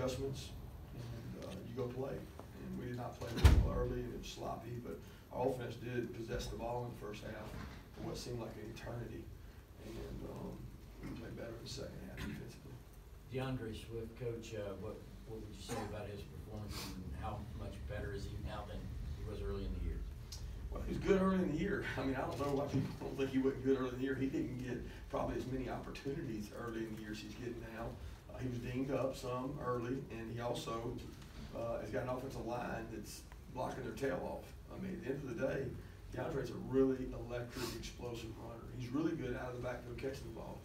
adjustments, and you go play. And we did not play well early, and it was sloppy, but our offense did possess the ball in the first half for what seemed like an eternity. And we played better in the second half defensively. DeAndre Swift, Coach, what would you say about his performance, and how much better is he now than he was early in the year? Well, he was good early in the year. I mean, I don't know why people don't think he wasn't good early in the year. He didn't get probably as many opportunities early in the year as he's getting now. He was dinged up some early, and he also has got an offensive line that's blocking their tail off. I mean, at the end of the day, DeAndre's a really electric, explosive runner. He's really good out of the backfield catching the ball.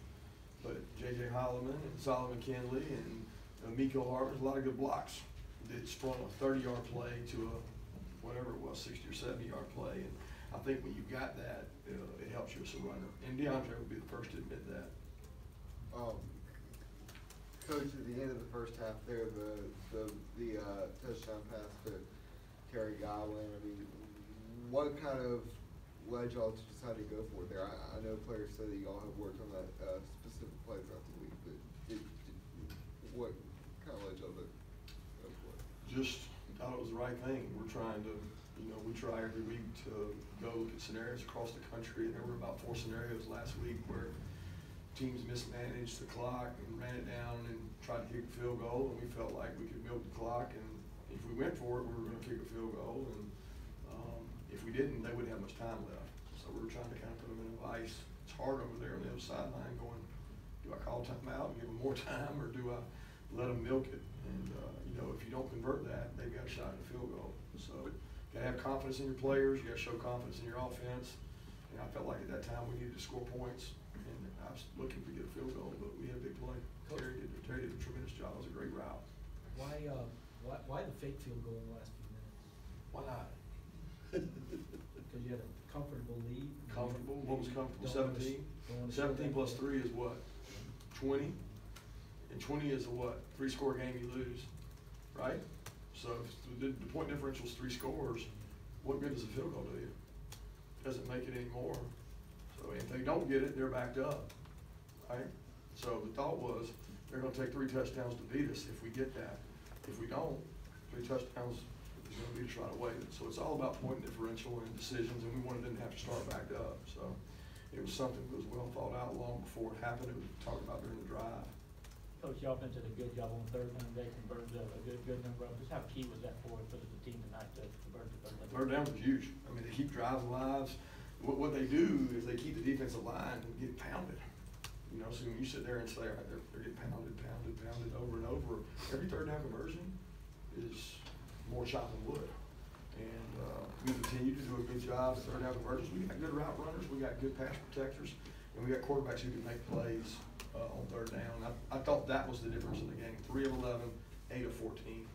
But J.J. Holloman and Solomon Kinley and Miko Harper's a lot of good blocks that sprung a 30-yard play to a whatever it was, 60 or 70-yard play. And I think when you got that, it helps you as a runner. And DeAndre would be the first to admit that. Coach, at the end of the first half there, the touchdown pass to Kerry Godwin, I mean, what kind of led y'all to decide to go for it there? I know players say that y'all have worked on that specific play throughout the week, but what kind of led y'all to go for it? Just thought it was the right thing. We're trying to, we try every week to go look at scenarios across the country, and there were about 4 scenarios last week where teams mismanaged the clock and ran it down and tried to kick a field goal, and we felt like we could milk the clock, and if we went for it, we were going to kick a field goal, and if we didn't, they wouldn't have much time left. So we were trying to kind of put them in a vice. It's hard over there on the other sideline going, do I call timeout and give them more time, or do I let them milk it? And if you don't convert that, they've got a shot at a field goal. So you got to have confidence in your players. You got to show confidence in your offense. And I felt like at that time we needed to score points. And I was looking to get a field goal, but we had a big play. Terry did a tremendous job. It was a great route. Why the fake field goal in the last few minutes? Why not? Because you had a comfortable lead. Comfortable? What was comfortable? 17? 17 plus 3 is what? 20? And 20 is a what? 3-score game you lose, right? So if the point differential is 3 scores, what good does a field goal do you? Doesn't make it anymore. So if they don't get it, they're backed up, right? So the thought was they're going to take 3 touchdowns to beat us if we get that. If we don't, 3 touchdowns is going to beat us right away. So it's all about point differential and decisions, and we wanted them to have to start backed up. So it was something that was well thought out long before it happened. It was talked about during the drive. Coach, the offense did a good job on third down. They converted a good number of them. Just how key was that for the team tonight to convert the third down? Third down was huge. I mean, they keep drives alive. What they do is they keep the defensive line and get pounded. So when you sit there and say, all right, they're getting pounded over and over, every third down conversion is more shot than wood. And we continue to do a good job at third down conversions. We got good route runners, we got good pass protectors, and we got quarterbacks who can make plays on third down. I thought that was the difference in the game. 3 of 11, 8 of 14.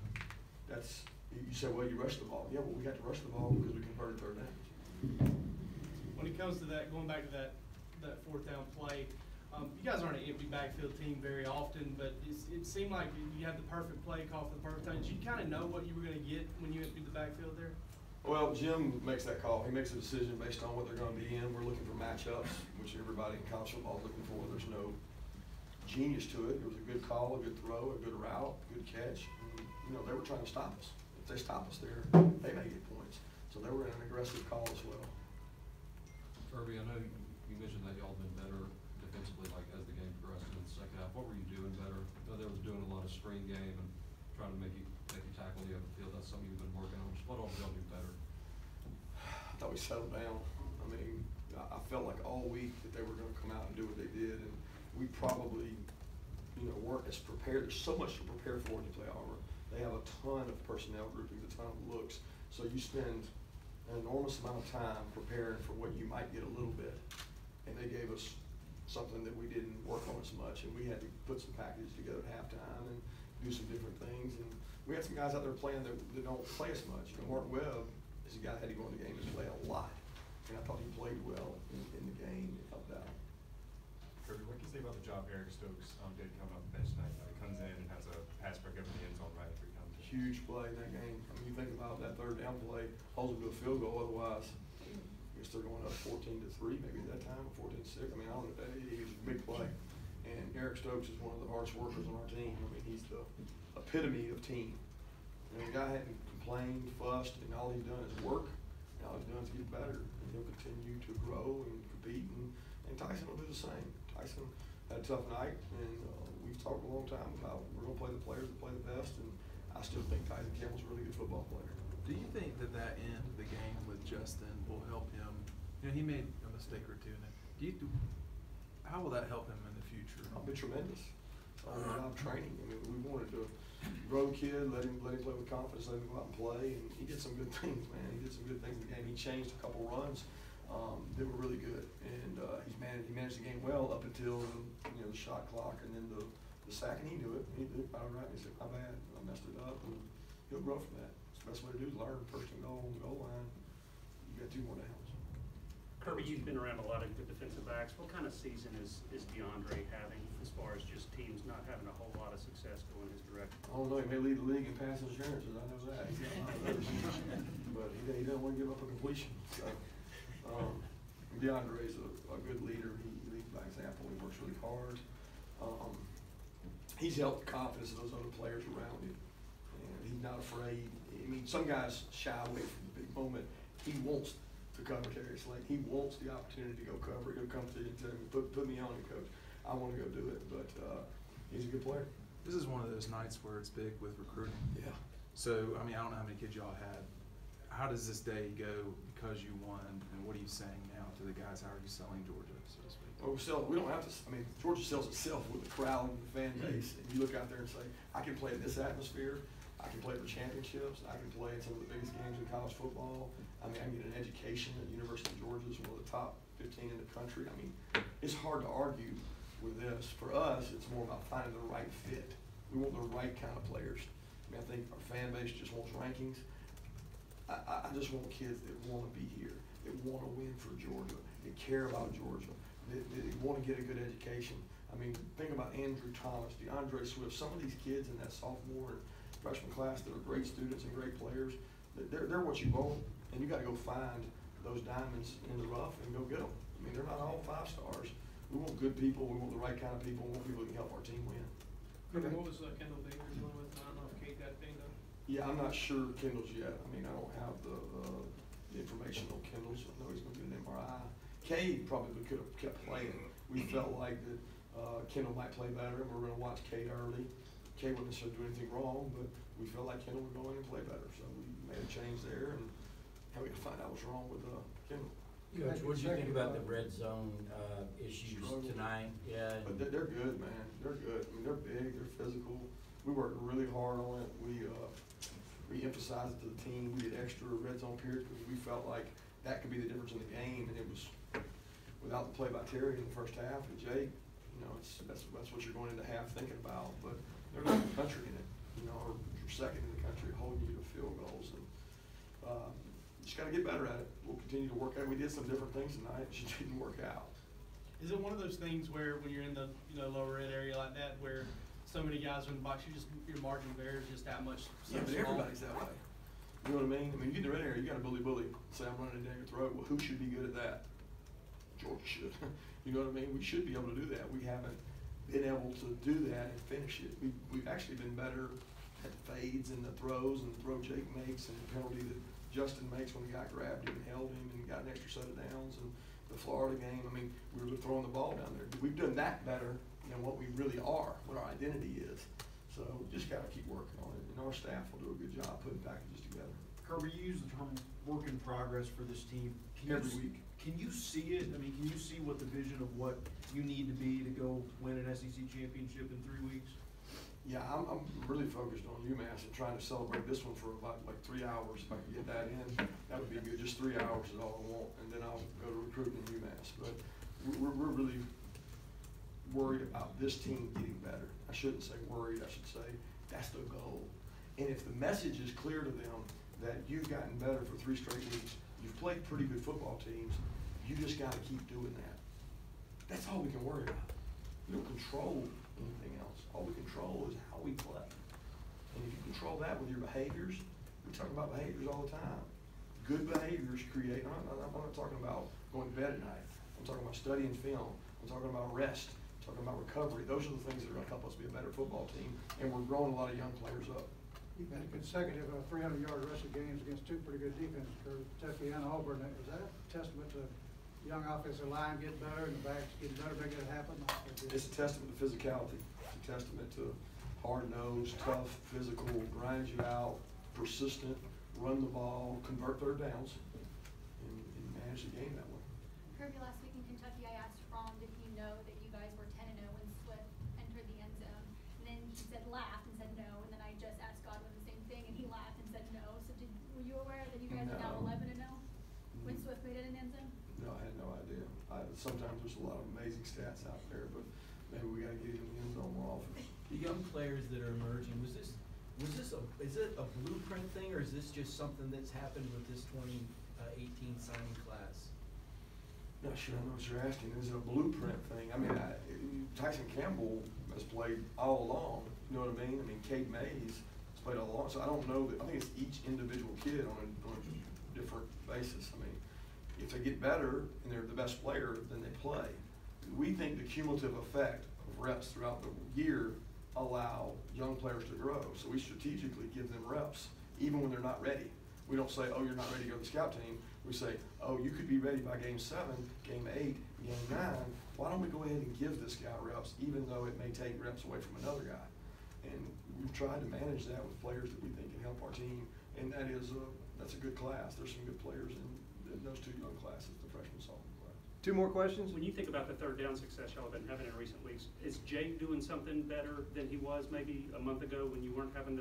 That's, you say, well, you rushed the ball. Yeah, well, we got to rush the ball because we converted third downs. When it comes to that, going back to that 4th down play, you guys aren't an empty backfield team very often, but it seemed like you had the perfect play call for the perfect time. Did you kind of know what you were going to get when you emptied the backfield there? Well, Jim makes that call. He makes a decision based on what they're going to be in. We're looking for matchups, which everybody in college football is looking for. There's no genius to it. It was a good call, a good throw, a good route, good catch. And, they were trying to stop us. If they stop us there, they may get points. So they were in an aggressive call as well. Kirby, I know you mentioned that y'all have been better defensively, like as the game progressed in the second half. What were you doing better? I know there was doing a lot of screen game and trying to make you tackle the other field. That's something you've been working on. Just what all did y'all do better? I thought we settled down. I mean, I felt like all week that they were going to come out and do what they did, and we probably, weren't as prepared. There's so much to prepare for when you play Auburn. They have a ton of personnel groupings, a ton of looks. So you spend an enormous amount of time preparing for what you might get a little bit. And they gave us something that we didn't work on as much, and we had to put some packages together at halftime and do some different things. And we had some guys out there playing that don't play as much. Mark Webb is a guy that had to go in the game and play a lot. And I thought he played well in the game. It helped out. Kirby, what can you say about the job Eric Stokes did coming off the bench tonight? He comes in and has a pass break over the end zone right after he comes in. Huge play in that game. I mean, you think about that third down play, holds them to a field goal. Otherwise, I guess they're going up 14-3 maybe at that time, or 14-6. I mean, it was a big play. And Eric Stokes is one of the hardest workers on our team. I mean, he's the epitome of team. And the guy hadn't complained, fussed, and all he's done is work. And all he's done is get better. And he'll continue to grow and compete. And Tyson will do the same. Tyson had a tough night, and we've talked a long time about we're going to play the players that play the best. And I still think Tyson Campbell's a really good football player. Do you think that end of the game with Justin will help him? You know, he made a mistake or two. How will that help him in the future? It'll be tremendous. Job training. I mean, we wanted to grow the kid, let him play with confidence, let him go out and play, and he did some good things, man. He did some good things in the game. He changed a couple runs that were really good, and he managed the game well up until the shot clock and then the sack, and he knew it. He did it all right. He said, "My bad, I messed it up," and he'll grow from that. It's the best way to do is learn. First and goal on the goal line. You got 2 more downs. Kirby, you've been around a lot of good defensive backs. What kind of season is DeAndre having as far as just teams not having a whole lot of success going his direction? I don't know. He may lead the league in pass insurances. I know that. He's got a lot of those. But he doesn't want to give up a completion. So DeAndre's a good leader. He leads by example. He works really hard. He's helped the confidence of those other players around him. And he's not afraid. I mean, some guys shy away from the big moment. He wants to cover Terry Slate. He wants the opportunity to go cover. He'll come to you and tell me, put me on it, coach. I want to go do it. But he's a good player. This is one of those nights where it's big with recruiting. Yeah. So, I mean, I don't know how many kids y'all had. How does this day go because you won, and what are you saying now to the guys? How are you selling Georgia, so to speak? Well, we don't have to. I mean, Georgia sells itself with the crowd and the fan base. And you look out there and say, I can play in this atmosphere. I can play for championships. I can play in some of the biggest games in college football. I mean, I can get an education at the University of Georgia. It's one of the top 15 in the country. I mean, it's hard to argue with this. For us, it's more about finding the right fit. We want the right kind of players. I mean, I think our fan base just wants rankings. I just want kids that want to be here, that want to win for Georgia, that care about Georgia, that want to get a good education. I mean, think about Andrew Thomas, DeAndre Swift, some of these kids in that sophomore and freshman class that are great students and great players. They're what you want, and you got to go find those diamonds in the rough and go get them. I mean, they're not all 5 stars. We want good people. We want the right kind of people. We want people that can help our team win. Kirby, what was Kendall Baker doing with? I don't know if Kate got banged up. Yeah, I'm not sure Kendall's yet. I mean, I don't have the information on Kendall's. I know he's going to get an MRI. Cade probably could have kept playing. We felt like that Kendall might play better, and we're going to watch Cade early. Cade wouldn't necessarily do anything wrong, but we felt like Kendall would go in and play better. So we made a change there, and we can find out what's wrong with Kendall. Coach, what did you think about the red zone issues tonight? Yeah. But they're good, man. They're good. I mean, they're big. They're physical. We worked really hard on it. We emphasized it to the team. We did extra red zone periods because we felt like that could be the difference in the game. And it was without the play by Terry in the first half and Jake, that's what you're going into half thinking about. But they're not the country in it, or second in the country, holding you to field goals. And just got to get better at it. We'll continue to work at it. We did some different things tonight. It just didn't work out. Is it one of those things where when you're in the lower red area like that, where so many guys are in the box, your margin of error is just that much? Yeah, but everybody's that way. You know what I mean? I mean, you get in the red area, you got to bully. Say I'm running down your throat. Well, who should be good at that? Georgia should. You know what I mean? We should be able to do that. We haven't been able to do that and finish it. We've actually been better at the fades and the throws and the throw Jake makes and the penalty that Justin makes when the guy grabbed him and held him and got an extra set of downs. And the Florida game, I mean, we were throwing the ball down there. We've done that better than what we really are, what our identity is. So just got to keep working on it. And our staff will do a good job putting packages together. Kirby, you use the term work in progress for this team. Every week. Can you see it? I mean, can you see what the vision of what you need to be to go win an SEC championship in 3 weeks? Yeah, I'm really focused on UMass and trying to celebrate this one for about like 3 hours. If I can get that in, that would be good. Just 3 hours is all I want, and then I'll go to recruiting in UMass. But we're really worried about this team getting better. I shouldn't say worried. I should say that's the goal. And if the message is clear to them that you've gotten better for 3 straight weeks, you've played pretty good football teams, you just got to keep doing that. That's all we can worry about. We don't control anything else. All we control is how we play. And if you control that with your behaviors, we talk about behaviors all the time. Good behaviors create, I'm not talking about going to bed at night. I'm talking about studying film. I'm talking about rest. I'm talking about recovery. Those are the things that are gonna help us be a better football team, and we're growing a lot of young players up. You've had consecutive 300-yard rushing games against two pretty good defenses, Kentucky and Auburn. Is that a testament to young offensive line getting better and the backs getting better, making it happen? It's a testament to physicality. It's a testament to hard-nosed, tough, physical, grind you out, persistent, run the ball, convert third downs, and manage the game that way. Kirby, last week in Kentucky, I asked Fromm, did he know that you guys were 10-0 when Swift entered the end zone? And then he said, laughed and said no, and then I just asked Godwin the same thing, and he laughed and said no. So were you aware that you guys are now No. 11-0 when Swift made it in the end zone? No, I had no idea. Sometimes there's a lot of amazing stats out there, but maybe we gotta get in the end zone more often. The young players that are emerging, is it a blueprint thing, or is this just something that's happened with this 2018 signing class? Not sure I know what you're asking. Is it a blueprint thing? I mean, Tyson Campbell has played all along, you know what I mean? I mean, Cade Mays has played all along, so I don't know that, I think it's each individual kid on a different basis. I mean, if they get better and they're the best player, then they play. We think the cumulative effect of reps throughout the year allow young players to grow. So we strategically give them reps, even when they're not ready. We don't say, oh, you're not ready to go to the scout team. We say, oh, you could be ready by game 7, game 8, game 9. Why don't we go ahead and give this guy reps, even though it may take reps away from another guy? And we've tried to manage that with players that we think can help our team. And that's a good class. There's some good players in those two young classes, the freshman sophomore class. Two more questions? When you think about the third down success y'all have been having in recent weeks, is Jake doing something better than he was maybe a month ago when you weren't having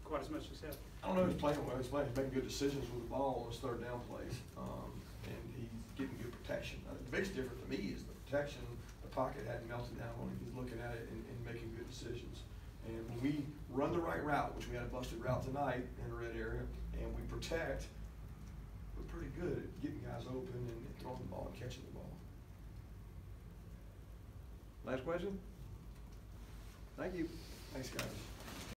quite as much success? I don't know if he's playing well. He's making good decisions with the ball on his third down plays, and he's getting good protection. The biggest difference to me is the protection. The pocket hadn't melted down on him. He's looking at it and making good decisions. And when we run the right route, which we had a busted route tonight in the red area, and we protect, we're pretty good at getting guys open and throwing the ball and catching the ball. Last question? Thank you. Thanks, guys.